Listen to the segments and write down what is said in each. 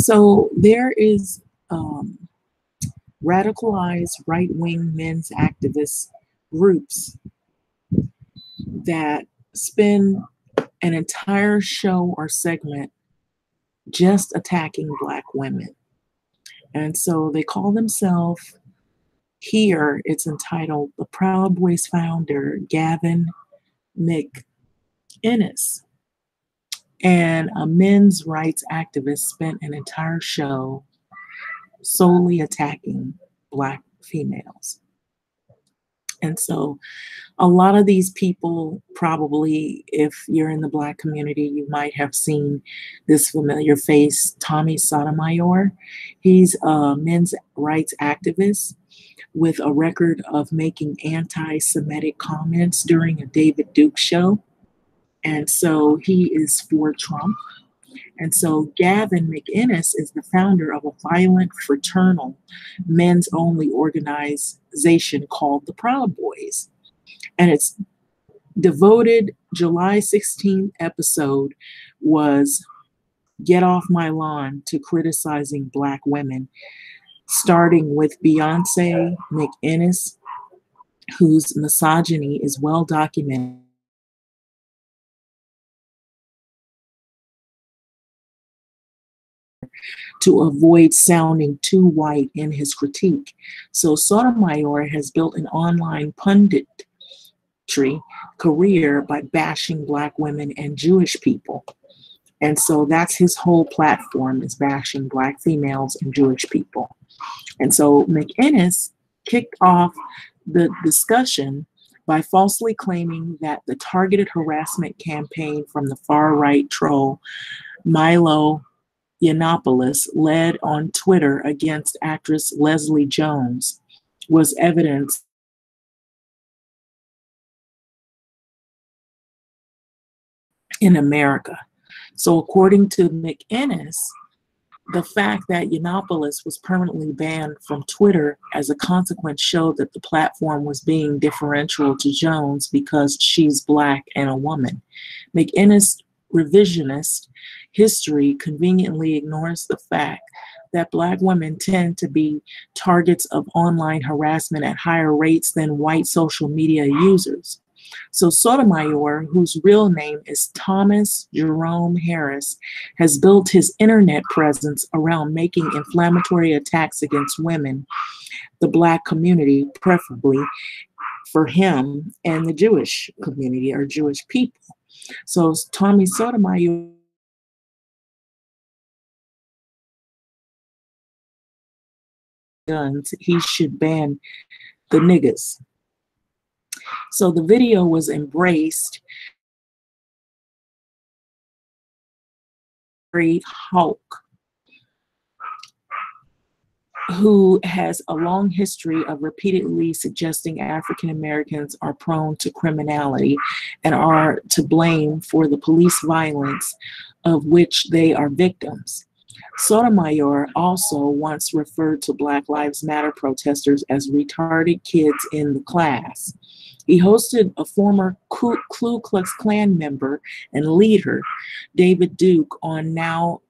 So there is radicalized right-wing men's activist groups that spend an entire show or segment just attacking Black women. And so they call themselves, here it's entitled, the Proud Boys founder, Gavin McInnes, and a men's rights activist spent an entire show solely attacking Black females. And so a lot of these people, probably, if you're in the Black community, you might have seen this familiar face, Tommy Sotomayor. He's a men's rights activist with a record of making anti-Semitic comments during a David Duke show. And so he is for Trump. And so Gavin McInnes is the founder of a violent, fraternal, men's-only organization called the Proud Boys. And its devoted July 16th episode was Get Off My Lawn to criticizing Black women, starting with Beyonce McInnes, whose misogyny is well documented to avoid sounding too white in his critique. So Sotomayor has built an online punditry career by bashing Black women and Jewish people. And so that's his whole platform, is bashing Black females and Jewish people. And so McInnes kicked off the discussion by falsely claiming that the targeted harassment campaign from the far-right troll Milo Yiannopoulos led on Twitter against actress Leslie Jones was evidence in America. So according to McInnes, the fact that Yiannopoulos was permanently banned from Twitter as a consequence showed that the platform was being differential to Jones because she's Black and a woman. McInnes' revisionist history conveniently ignores the fact that Black women tend to be targets of online harassment at higher rates than white social media users. So Sotomayor, whose real name is Thomas Jerome Harris, has built his internet presence around making inflammatory attacks against women, the Black community, preferably for him, and the Jewish community or Jewish people. So Tommy Sotomayor guns, he should ban the niggas. So the video was embraced. Hulk, who has a long history of repeatedly suggesting African Americans are prone to criminality and are to blame for the police violence of which they are victims. Sotomayor also once referred to Black Lives Matter protesters as retarded kids in the class. He hosted a former Ku Klux Klan member and leader, David Duke, on now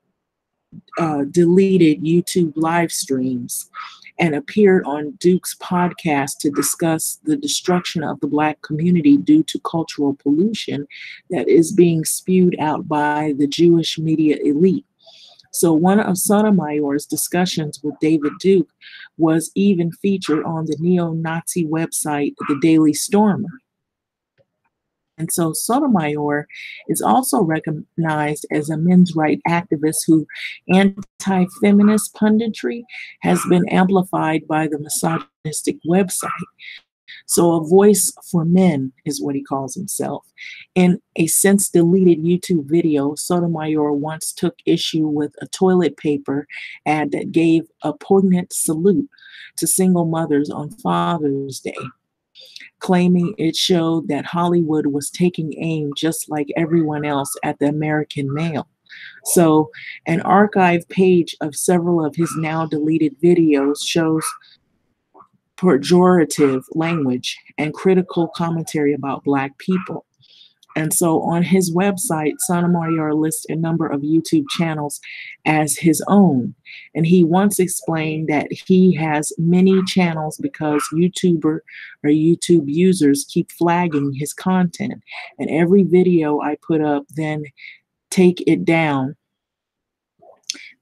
deleted YouTube live streams, and appeared on Duke's podcast to discuss the destruction of the Black community due to cultural pollution that is being spewed out by the Jewish media elite. So one of Sotomayor's discussions with David Duke was even featured on the neo-Nazi website, The Daily Stormer. And so Sotomayor is also recognized as a men's rights activist whose anti-feminist punditry has been amplified by the misogynistic website. So a voice for men is what he calls himself. In a since deleted YouTube video, Sotomayor once took issue with a toilet paper ad that gave a poignant salute to single mothers on Father's Day, claiming it showed that Hollywood was taking aim, just like everyone else, at the American male. So an archive page of several of his now deleted videos shows pejorative language and critical commentary about Black people. And so on his website, Sotomayor lists a number of YouTube channels as his own. And he once explained that he has many channels because YouTube users keep flagging his content. And every video I put up, then take it down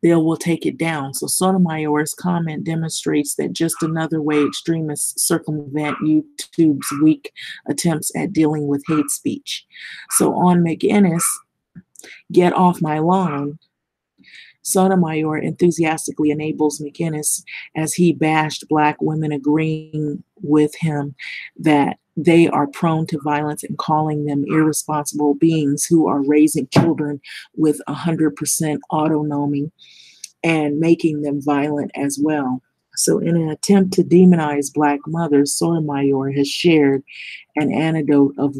they will take it down. So Sotomayor's comment demonstrates that just another way extremists circumvent YouTube's weak attempts at dealing with hate speech. So on McInnes, Get Off My Lawn, Sotomayor enthusiastically enables McInnes as he bashed Black women, agreeing with him that they are prone to violence and calling them irresponsible beings who are raising children with 100% autonomy and making them violent as well. So, in an attempt to demonize Black mothers, Sotomayor has shared an anecdote of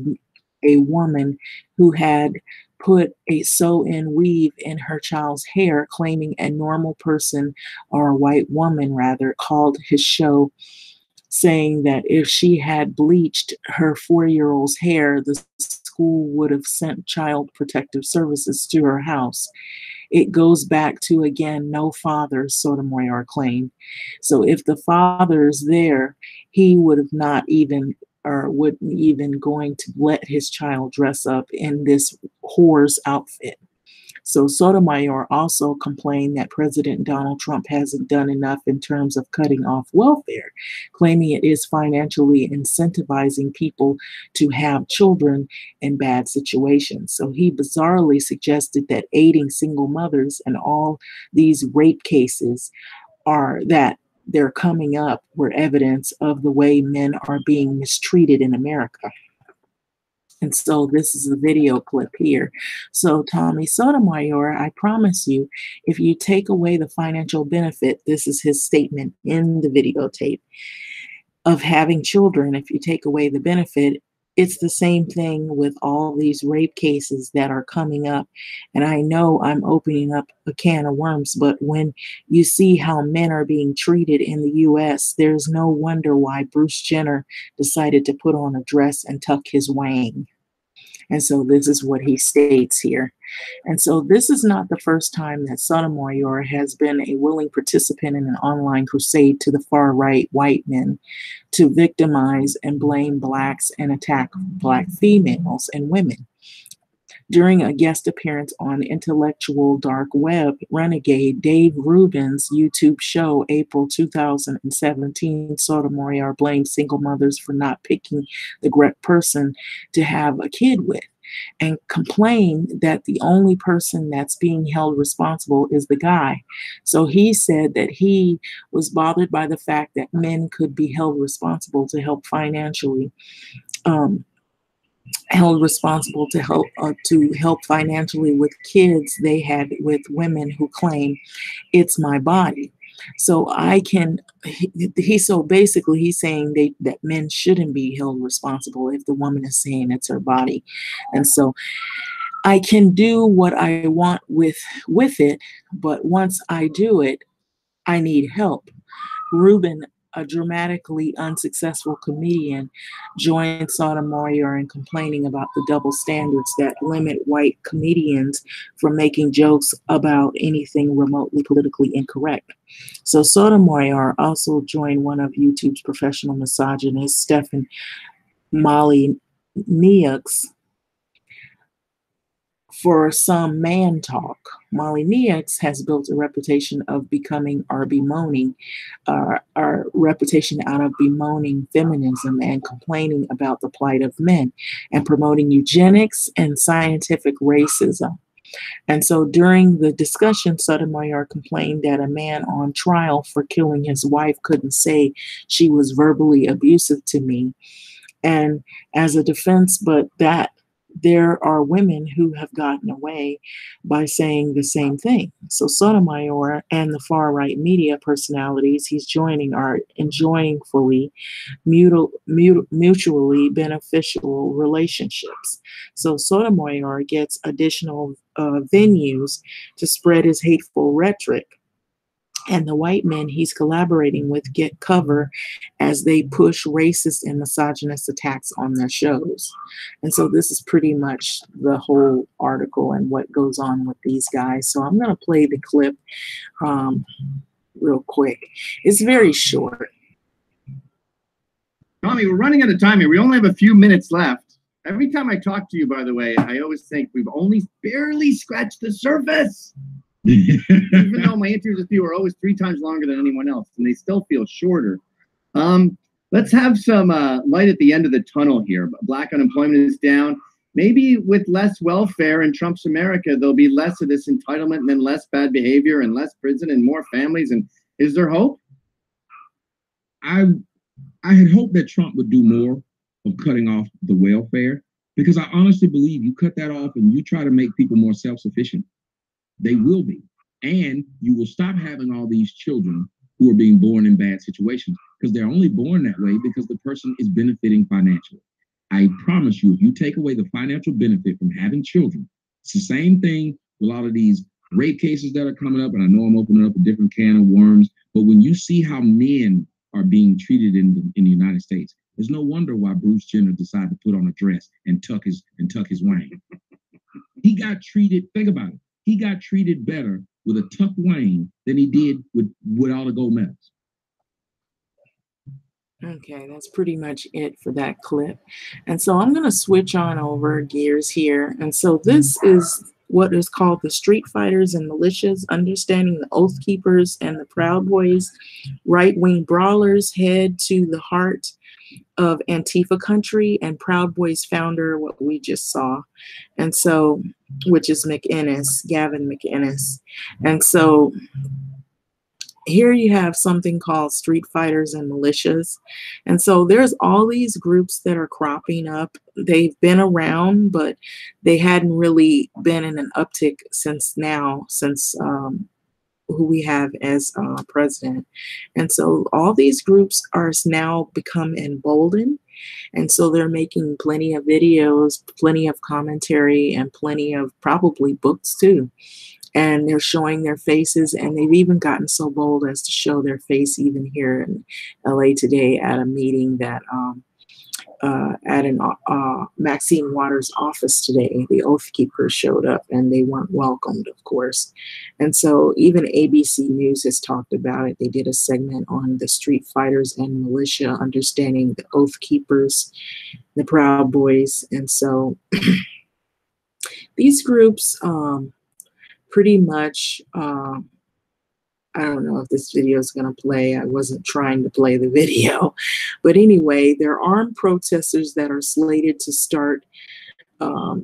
a woman who had put a sew-in weave in her child's hair, claiming a normal person, or a white woman rather, called his show, saying that if she had bleached her 4-year-old's hair, the school would have sent child protective services to her house. It goes back to, again, no fathers, Sotomayor claimed. So if the father's there, he would have not even or wouldn't even going to let his child dress up in this whore's outfit. So Sotomayor also complained that President Donald Trump hasn't done enough in terms of cutting off welfare, claiming it is financially incentivizing people to have children in bad situations. So he bizarrely suggested that aiding single mothers and all these rape cases are that they're coming up were evidence of the way men are being mistreated in America. And so this is the video clip here. So Tommy Sotomayor, I promise you, if you take away the financial benefit, this is his statement in the videotape, of having children, if you take away the benefit, it's the same thing with all these rape cases that are coming up. And I know I'm opening up a can of worms, but when you see how men are being treated in the US, there's no wonder why Bruce Jenner decided to put on a dress and tuck his wang. And so this is what he states here. And so this is not the first time that Sotomayor has been a willing participant in an online crusade to the far right white men to victimize and blame Blacks and attack Black females and women. During a guest appearance on Intellectual Dark Web Renegade Dave Rubin's YouTube show, April 2017, Sotomayor blamed single mothers for not picking the correct person to have a kid with and complained that the only person that's being held responsible is the guy. So he said that he was bothered by the fact that men could be held responsible to help financially. Held responsible to help financially with kids they had with women who claim it's my body. So so basically he's saying that men shouldn't be held responsible if the woman is saying it's her body. And so I can do what I want with it, but once I do it, I need help. Rubin, a dramatically unsuccessful comedian, joined Sotomayor in complaining about the double standards that limit white comedians from making jokes about anything remotely politically incorrect. So Sotomayor also joined one of YouTube's professional misogynists, Stephen Molyneux, for some man talk. Molyneux has built a reputation of becoming our reputation out of bemoaning feminism and complaining about the plight of men and promoting eugenics and scientific racism. And so during the discussion, Sotomayor complained that a man on trial for killing his wife couldn't say she was verbally abusive to me. And as a defense, but that there are women who have gotten away by saying the same thing. So Sotomayor and the far right media personalities he's joining are enjoying fully mutually beneficial relationships. So Sotomayor gets additional venues to spread his hateful rhetoric. And the white men he's collaborating with get cover as they push racist and misogynist attacks on their shows. And so this is pretty much the whole article and what goes on with these guys. So I'm going to play the clip um, real quick. It's very short. Tommy, we're running out of time here. We only have a few minutes left. Every time I talk to you, by the way, I always think we've only barely scratched the surface. Even though my interviews with you are always 3 times longer than anyone else, and they still feel shorter. Let's have some light at the end of the tunnel here. Black unemployment is down. Maybe with less welfare in Trump's America, there'll be less of this entitlement and then less bad behavior and less prison and more families. And is there hope? I had hoped that Trump would do more of cutting off the welfare, because I honestly believe you cut that off and you try to make people more self-sufficient, they will be. And you will stop having all these children who are being born in bad situations, because they're only born that way because the person is benefiting financially. I promise you, if you take away the financial benefit from having children, it's the same thing with a lot of these rape cases that are coming up. And I know I'm opening up a different can of worms, but when you see how men are being treated in the United States, there's no wonder why Bruce Jenner decided to put on a dress and tuck his wang. He got treated, think about it, he got treated better with a tucked wang than he did with all the gold medals. Okay, that's pretty much it for that clip. And so I'm going to switch on over gears here. And so this is what is called the Street Fighters and Militias, Understanding the Oath Keepers and the Proud Boys. Right-wing brawlers head to the heart of Antifa country, and Proud Boys founder, what we just saw. And so, which is Gavin McInnes. And so here you have something called Street Fighters and Militias. And so there's all these groups that are cropping up. They've been around, but they hadn't really been in an uptick since who we have as president. And so all these groups are now become emboldened. And so they're making plenty of videos, plenty of commentary, and plenty of probably books too. And they're showing their faces, and they've even gotten so bold as to show their face even here in LA today at a meeting that at Maxine Waters' office today. The Oath Keepers showed up, and they weren't welcomed, of course. And so even ABC News has talked about it. They did a segment on the Street Fighters and Militia, Understanding the Oath Keepers, the Proud Boys. And so these groups pretty much, I don't know if this video is going to play. I wasn't trying to play the video. But anyway, there are armed protesters that are slated to start. I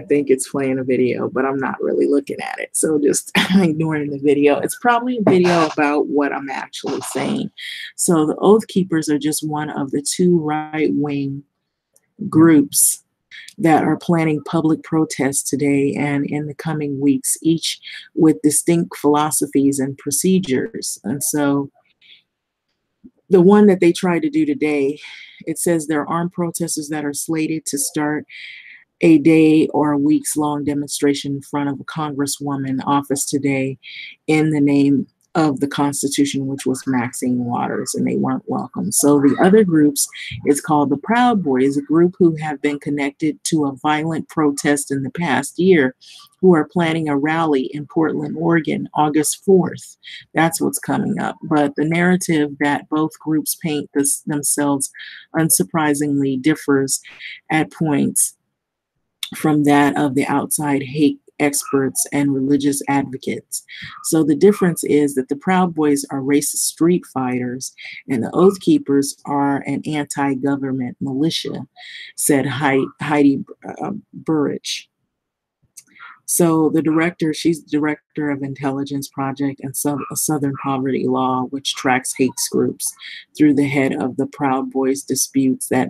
think it's playing a video, but I'm not really looking at it. So just ignoring the video. It's probably a video about what I'm actually saying. So the Oath Keepers are just one of the 2 right-wing groups that are planning public protests today and in the coming weeks, each with distinct philosophies and procedures. And so the one that they tried to do today, it says there are armed protesters that are slated to start a day or a week's long demonstration in front of a congresswoman office today in the name of the Constitution, which was Maxine Waters, and they weren't welcome. So the other groups is called the Proud Boys, a group who have been connected to a violent protest in the past year, who are planning a rally in Portland, Oregon, August 4th. That's what's coming up. But the narrative that both groups paint themselves unsurprisingly differs at points from that of the outside hate experts and religious advocates. So the difference is that the Proud Boys are racist street fighters and the Oath Keepers are an anti-government militia, said Heidi Burrich. So the director, she's the director of Intelligence Project and Southern Poverty Law, which tracks hate groups through the head of the Proud Boys disputes that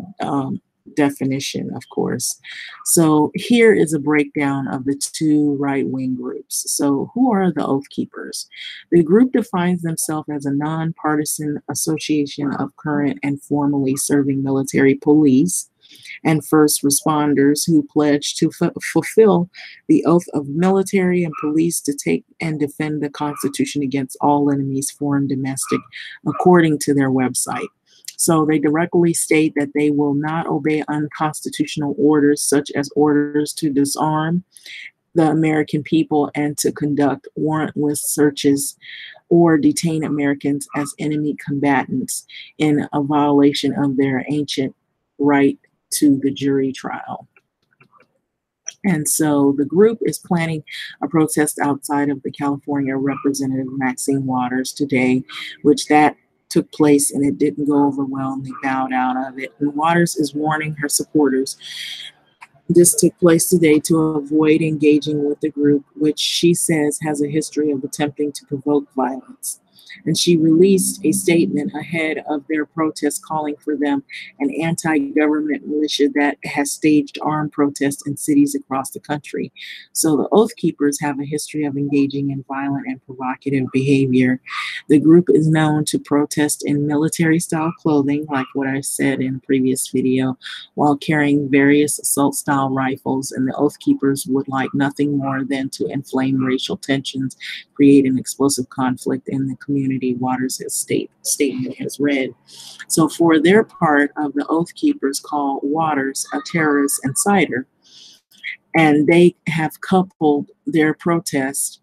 definition, of course. So here is a breakdown of the 2 right-wing groups. So who are the Oath Keepers? The group defines themselves as a nonpartisan association of current and formerly serving military police and first responders who pledged to fulfill the oath of military and police to take and defend the Constitution against all enemies, foreign, domestic, according to their website. So they directly state that they will not obey unconstitutional orders, such as orders to disarm the American people and to conduct warrantless searches or detain Americans as enemy combatants in a violation of their ancient right to the jury trial. And so the group is planning a protest outside of the California Representative Maxine Waters today, which that took place and it didn't go over well and they bowed out of it. And Waters is warning her supporters. This took place today to avoid engaging with the group, which she says has a history of attempting to provoke violence. And she released a statement ahead of their protest calling for them an anti-government militia that has staged armed protests in cities across the country. So the Oath Keepers have a history of engaging in violent and provocative behavior. The group is known to protest in military-style clothing, like what I said in a previous video, while carrying various assault-style rifles, and the Oath Keepers would like nothing more than to inflame racial tensions, create an explosive conflict in the community, Waters' statement has read. So for their part of the Oath Keepers call Waters a terrorist inciter, and they have coupled their protest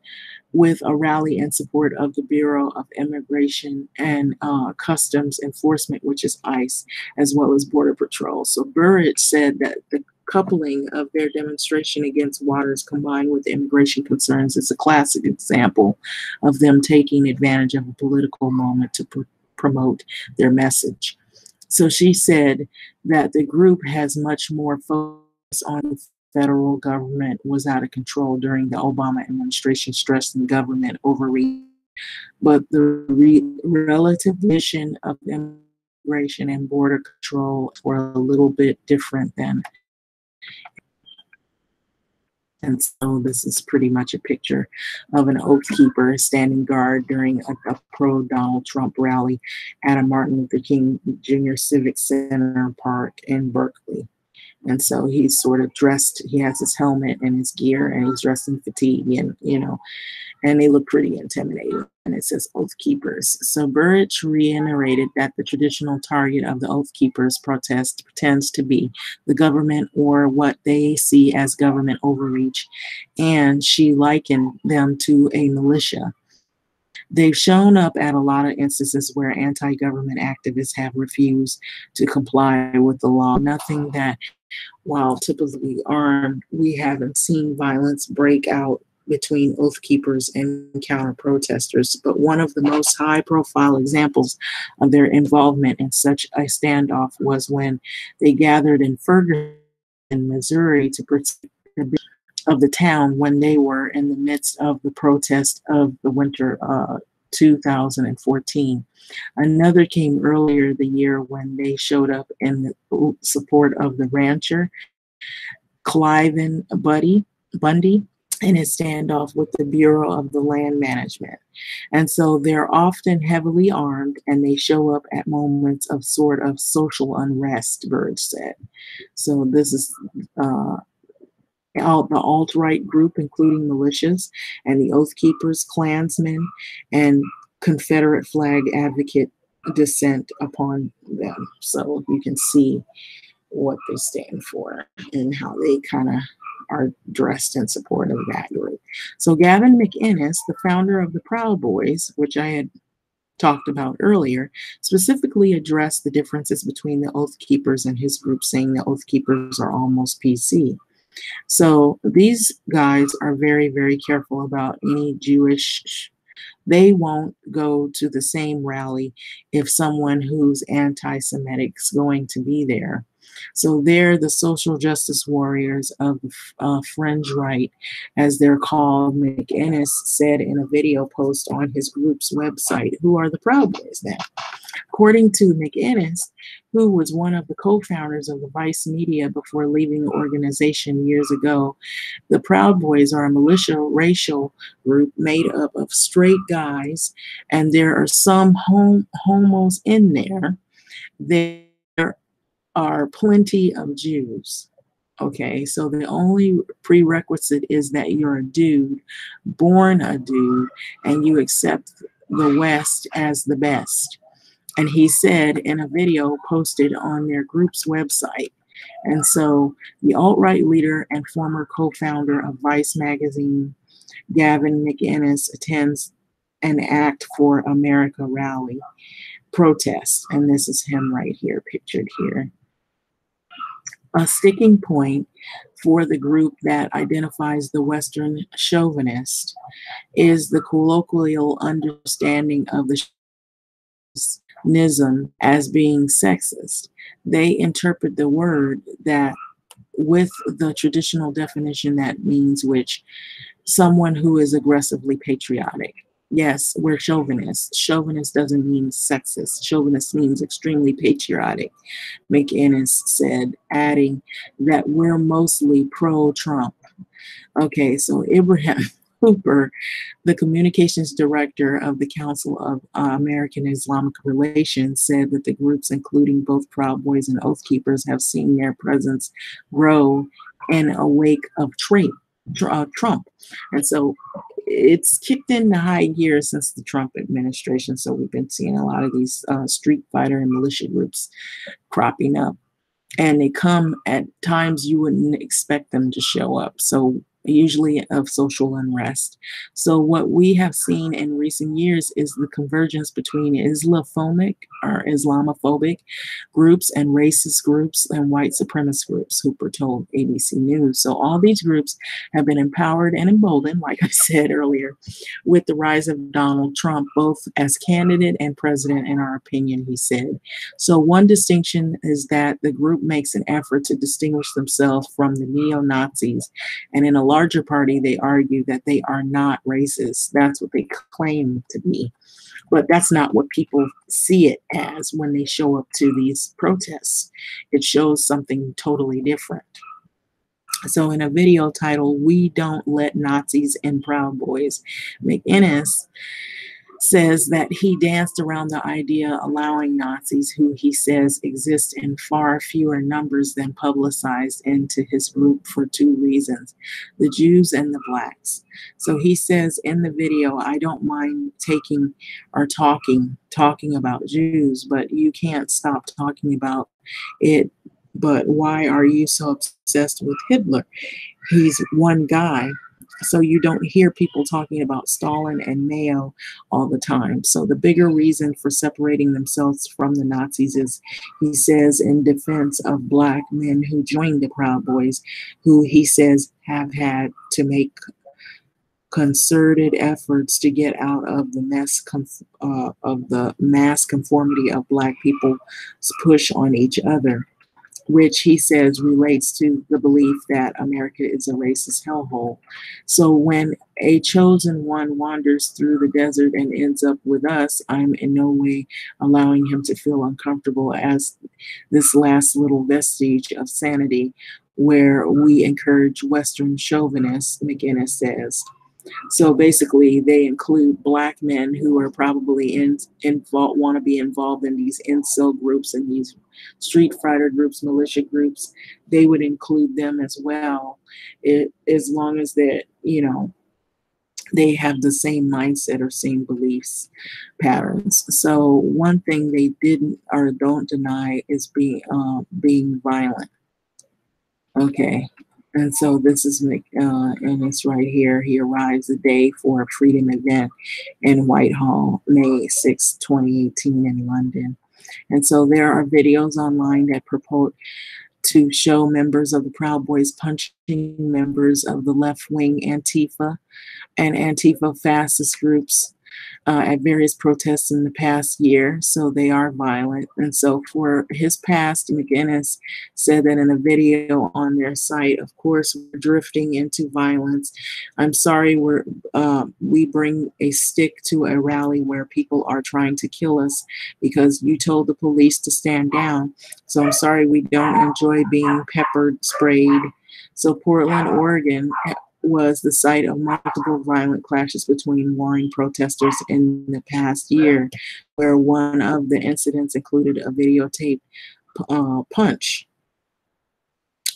with a rally in support of the Bureau of Immigration and Customs Enforcement, which is ICE, as well as Border Patrol. So Burrage said that the coupling of their demonstration against Waters combined with immigration concerns is a classic example of them taking advantage of a political moment to promote their message. So she said that the group has much more focus on the federal government was out of control during the Obama administration, stressing government overreach, but the relative mission of immigration and border control were a little bit different than. And so this is pretty much a picture of an Oath Keeper standing guard during a pro-Donald Trump rally at a Martin Luther King Jr. Civic Center Park in Berkeley. And so he's sort of dressed, he has his helmet and his gear, and he's dressed in fatigue, and, you know, and they look pretty intimidating. And it says Oath Keepers. So Burrage reiterated that the traditional target of the Oath Keepers protest pretends to be the government or what they see as government overreach. And she likened them to a militia. They've shown up at a lot of instances where anti-government activists have refused to comply with the law. Nothing that, while typically armed, we haven't seen violence break out between Oath Keepers and counter protesters. But one of the most high-profile examples of their involvement in such a standoff was when they gathered in Ferguson, Missouri, to protect of the town when they were in the midst of the protest of the winter 2014. Another came earlier the year when they showed up in the support of the rancher, Cliven Bundy, in his standoff with the Bureau of the Land Management. And so they're often heavily armed and they show up at moments of sort of social unrest, Burrage said. So this is the alt-right group, including militias and the Oath Keepers, Klansmen, and Confederate flag advocate descent upon them. So you can see what they stand for and how they kind of are dressed in support of that group. So Gavin McInnes, the founder of the Proud Boys, which I had talked about earlier, specifically addressed the differences between the Oath Keepers and his group, saying the Oath Keepers are almost PC. So these guys are very, very careful about any Jewish. They won't go to the same rally if someone who's anti-Semitic is going to be there. So they're the social justice warriors of the fringe right, as they're called. McInnes said in a video post on his group's website. Who are the Proud Boys then? According to McInnes, who was one of the co-founders of the Vice Media before leaving the organization years ago, the Proud Boys are a militia racial group made up of straight guys, and there are some homos in there. They're are plenty of Jews. Okay, so the only prerequisite is that you're a dude, born a dude, and you accept the West as the best. And he said in a video posted on their group's website. And so the alt-right leader and former co-founder of Vice magazine, Gavin McInnes, attends an Act for America rally protest. And this is him right here, pictured here. A sticking point for the group that identifies the Western chauvinist is the colloquial understanding of the chauvinism as being sexist. They interpret the word that with the traditional definition that means which someone who is aggressively patriotic. Yes, we're chauvinists. Chauvinist doesn't mean sexist. Chauvinist means extremely patriotic, McInnes said, adding that we're mostly pro-Trump. Okay, so Abraham Hooper, the communications director of the Council of American Islamic Relations, said that the groups, including both Proud Boys and Oath Keepers, have seen their presence grow in a wake of Trump. And so it's kicked into high gear since the Trump administration. So we've been seeing a lot of these street fighter and militia groups cropping up. And they come at times you wouldn't expect them to show up. So usually of social unrest. So what we have seen in recent years is the convergence between Islamophobic groups and racist groups and white supremacist groups, Hooper told ABC News. So all these groups have been empowered and emboldened, like I said earlier, with the rise of Donald Trump, both as candidate and president, in our opinion, he said. So one distinction is that the group makes an effort to distinguish themselves from the neo-Nazis, and in a larger party, they argue that they are not racist. That's what they claim to be. But that's not what people see it as when they show up to these protests. It shows something totally different. So in a video titled, "We Don't Let Nazis in Proud Boys," McInnes says that he danced around the idea allowing Nazis, who he says exist in far fewer numbers than publicized, into his group for two reasons: the Jews and the blacks. So he says in the video, I don't mind taking or talking about Jews, but you can't stop talking about it. But why are you so obsessed with Hitler? He's one guy. So you don't hear people talking about Stalin and Mayo all the time. So the bigger reason for separating themselves from the Nazis is, he says, in defense of black men who joined the Proud Boys, who he says have had to make concerted efforts to get out of the mass conformity of black people's push on each other, which he says relates to the belief that America is a racist hellhole. So when a chosen one wanders through the desert and ends up with us, I'm in no way allowing him to feel uncomfortable as this last little vestige of sanity where we encourage Western chauvinists, McInnes says. So basically, they include black men who are probably want to be involved in these incel groups and these street fighter groups, militia groups. They would include them as well, as long as that, they have the same mindset or same beliefs patterns. So one thing they didn't or don't deny is being violent. Okay. And so this is, and it's right here. He arrives the day for a freedom event in Whitehall, May 6, 2018 in London. And so there are videos online that purport to show members of the Proud Boys punching members of the left-wing Antifa and Antifa fascist groups at various protests in the past year. So they are violent. And so for his past, McInnes said that in a video on their site, of course, we're drifting into violence. I'm sorry we bring a stick to a rally where people are trying to kill us because you told the police to stand down. So I'm sorry we don't enjoy being sprayed. So Portland, Oregon was the site of multiple violent clashes between warring protesters in the past year, where one of the incidents included a videotape punch.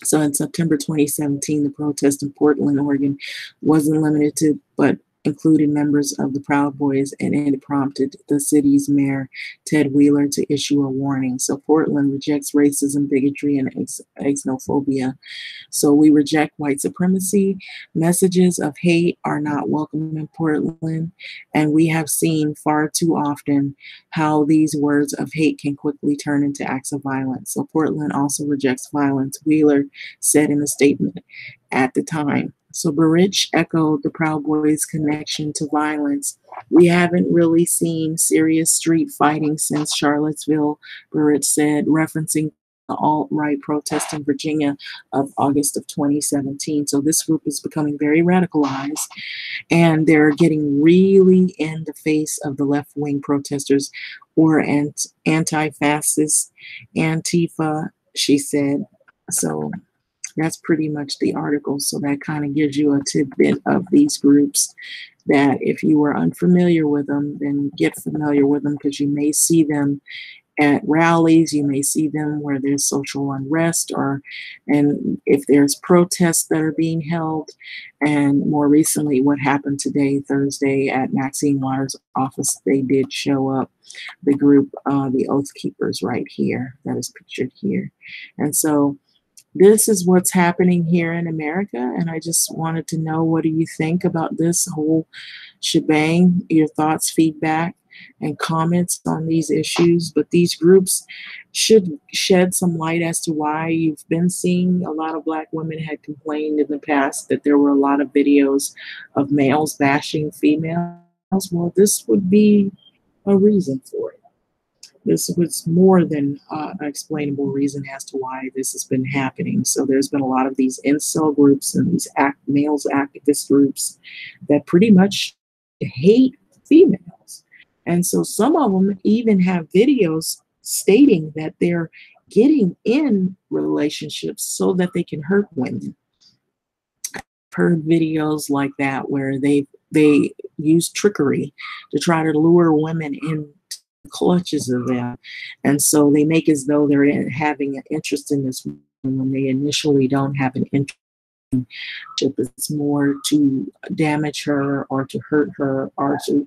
So in September 2017, the protest in Portland, Oregon wasn't limited to, but included members of the Proud Boys, and it prompted the city's mayor, Ted Wheeler, to issue a warning. So Portland rejects racism, bigotry, and xenophobia. So we reject white supremacy. Messages of hate are not welcome in Portland. And we have seen far too often how these words of hate can quickly turn into acts of violence. So Portland also rejects violence, Wheeler said in a statement at the time. So Burrich echoed the Proud Boys' connection to violence. We haven't really seen serious street fighting since Charlottesville, Burrich said, referencing the alt-right protest in Virginia of August of 2017. So this group is becoming very radicalized, and they're getting really in the face of the left-wing protesters or anti-fascist Antifa, she said. So that's pretty much the article. So that kind of gives you a tidbit of these groups that if you were unfamiliar with them, then get familiar with them, because you may see them at rallies, you may see them where there's social unrest, and if there's protests that are being held. And more recently, what happened today, Thursday, at Maxine Waters' office, they did show up, the group, the Oath Keepers, right here, that is pictured here. And so this is what's happening here in America, and I just wanted to know, what do you think about this whole shebang? Your thoughts, feedback, and comments on these issues. But these groups should shed some light as to why you've been seeing a lot of Black women had complained in the past that there were a lot of videos of males bashing females. Well, this would be a reason for it. This was more than an explainable reason as to why this has been happening. So there's been a lot of these incel groups and these males activist groups that pretty much hate females. And so some of them even have videos stating that they're getting in relationships so that they can hurt women. I've heard videos like that where they use trickery to try to lure women in clutches of them, and so they make as though they're having an interest in this woman when they initially don't have an interest. It's more to damage her or to hurt her or to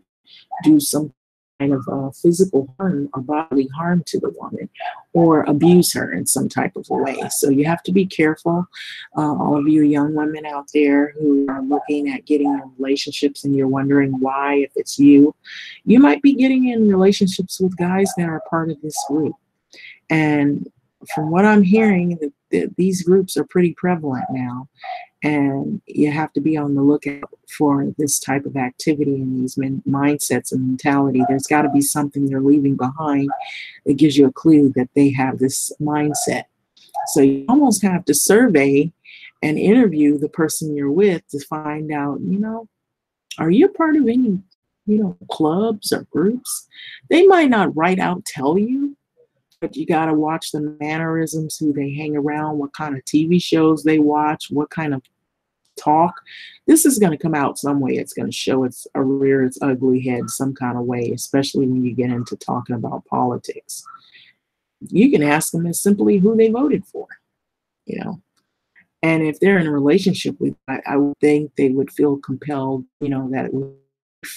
do some kind of physical harm or bodily harm to the woman, or abuse her in some type of a way. So you have to be careful, all of you young women out there who are looking at getting in relationships and you're wondering why, if it's you might be getting in relationships with guys that are part of this group. And from what I'm hearing, these groups are pretty prevalent now. And you have to be on the lookout for this type of activity and these mindsets and mentality. There's got to be something they're leaving behind that gives you a clue that they have this mindset. So you almost have to survey and interview the person you're with to find out, are you part of any, clubs or groups? They might not right out tell you, but you got to watch the mannerisms, who they hang around, what kind of TV shows they watch, what kind of talk. This is going to come out some way. It's going to show its ugly head some kind of way, especially when you get into talking about politics. You can ask them as simply who they voted for, And if they're in a relationship with, I would think they would feel compelled, that it was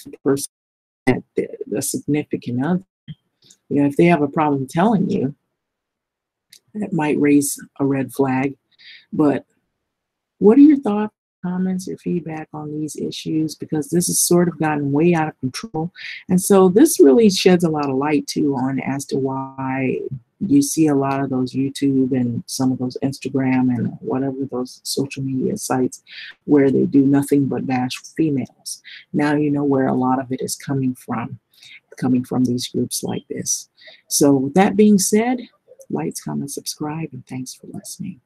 the person, that the significant other. If they have a problem telling you, that might raise a red flag. But what are your thoughts, comments, your feedback on these issues? Because this has sort of gotten way out of control. And so this really sheds a lot of light too on as to why you see a lot of those YouTube and some of those Instagram and whatever those social media sites where they do nothing but bash females. Now you know where a lot of it is coming from these groups like this. So with that being said, like, comment, subscribe, and thanks for listening.